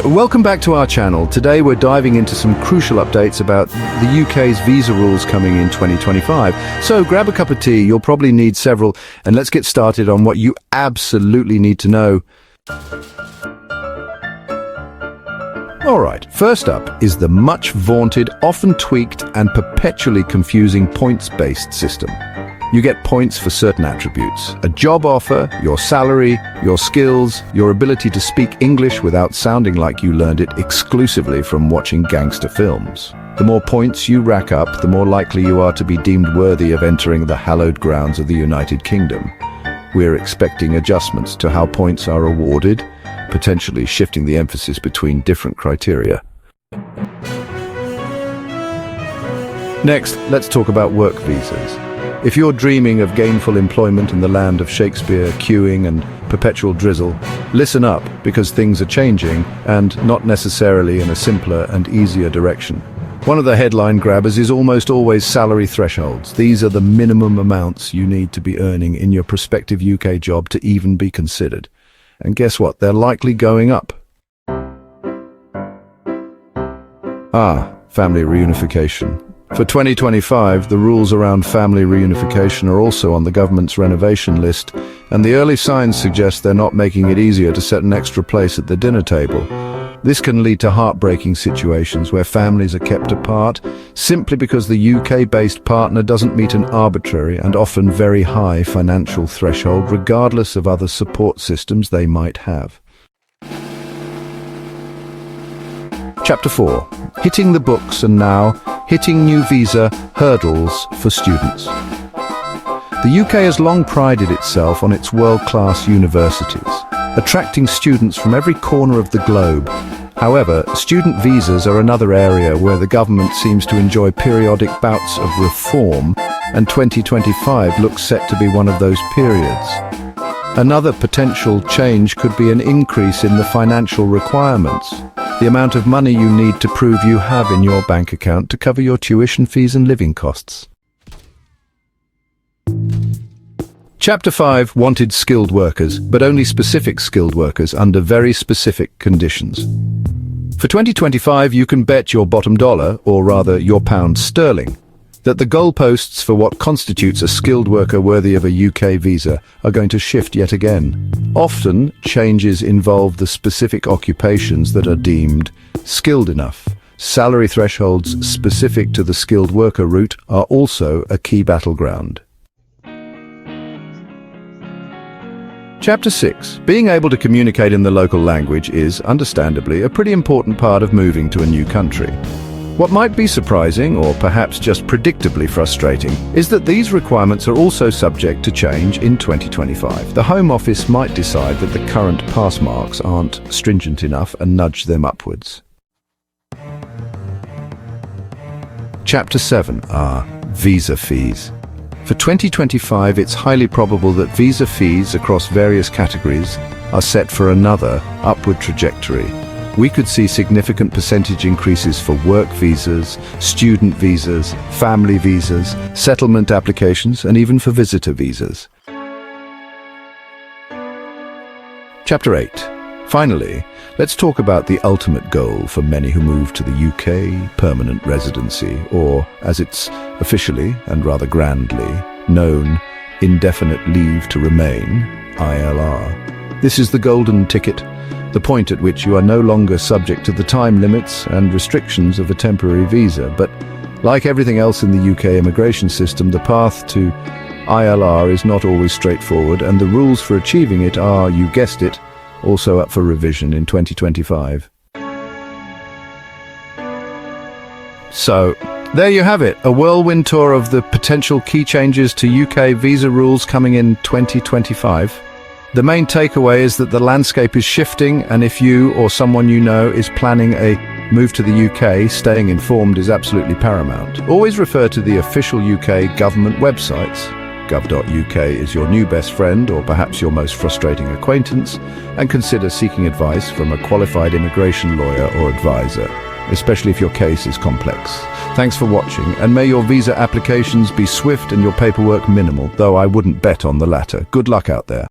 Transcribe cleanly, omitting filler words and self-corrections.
Welcome back to our channel. Today we're diving into some crucial updates about the UK's visa rules coming in 2025. So grab a cup of tea, you'll probably need several, and let's get started on what you absolutely need to know. Alright, first up is the much vaunted, often tweaked and perpetually confusing points-based system. You get points for certain attributes: a job offer, your salary, your skills, your ability to speak English without sounding like you learned it exclusively from watching gangster films. The more points you rack up, the more likely you are to be deemed worthy of entering the hallowed grounds of the United Kingdom. We're expecting adjustments to how points are awarded, potentially shifting the emphasis between different criteria. Next, let's talk about work visas. If you're dreaming of gainful employment in the land of Shakespeare, queuing and perpetual drizzle, listen up, because things are changing, and not necessarily in a simpler and easier direction. One of the headline grabbers is almost always salary thresholds. These are the minimum amounts you need to be earning in your prospective UK job to even be considered. And guess what? They're likely going up. Family reunification. For 2025, the rules around family reunification are also on the government's renovation list, and the early signs suggest they're not making it easier to set an extra place at the dinner table. This can lead to heartbreaking situations where families are kept apart simply because the UK-based partner doesn't meet an arbitrary and often very high financial threshold, regardless of other support systems they might have. Chapter 4. Hitting the books and now hitting new visa hurdles for students. The UK has long prided itself on its world-class universities, attracting students from every corner of the globe. However, student visas are another area where the government seems to enjoy periodic bouts of reform, and 2025 looks set to be one of those periods. Another potential change could be an increase in the financial requirements, the amount of money you need to prove you have in your bank account to cover your tuition fees and living costs. Chapter 5. Wanted skilled workers, but only specific skilled workers under very specific conditions. For 2025, you can bet your bottom dollar, or rather your pound sterling, that the goalposts for what constitutes a skilled worker worthy of a UK visa are going to shift yet again. Often, changes involve the specific occupations that are deemed skilled enough. Salary thresholds specific to the skilled worker route are also a key battleground. Chapter 6. Being able to communicate in the local language is, understandably, a pretty important part of moving to a new country. What might be surprising, or perhaps just predictably frustrating, is that these requirements are also subject to change in 2025. The Home Office might decide that the current pass marks aren't stringent enough and nudge them upwards. Chapter 7. Visa fees. For 2025, it's highly probable that visa fees across various categories are set for another upward trajectory. We could see significant percentage increases for work visas, student visas, family visas, settlement applications, and even for visitor visas. Chapter 8. Finally, let's talk about the ultimate goal for many who move to the UK, permanent residency, or, as it's officially and rather grandly known, indefinite leave to remain, ILR. This is the golden ticket, the point at which you are no longer subject to the time limits and restrictions of a temporary visa. But like everything else in the UK immigration system, the path to ILR is not always straightforward, and the rules for achieving it are, you guessed it, also up for revision in 2025. So, there you have it, a whirlwind tour of the potential key changes to UK visa rules coming in 2025. The main takeaway is that the landscape is shifting, and if you or someone you know is planning a move to the UK, staying informed is absolutely paramount. Always refer to the official UK government websites. Gov.uk is your new best friend, or perhaps your most frustrating acquaintance, and consider seeking advice from a qualified immigration lawyer or advisor, especially if your case is complex. Thanks for watching, and may your visa applications be swift and your paperwork minimal, though I wouldn't bet on the latter. Good luck out there.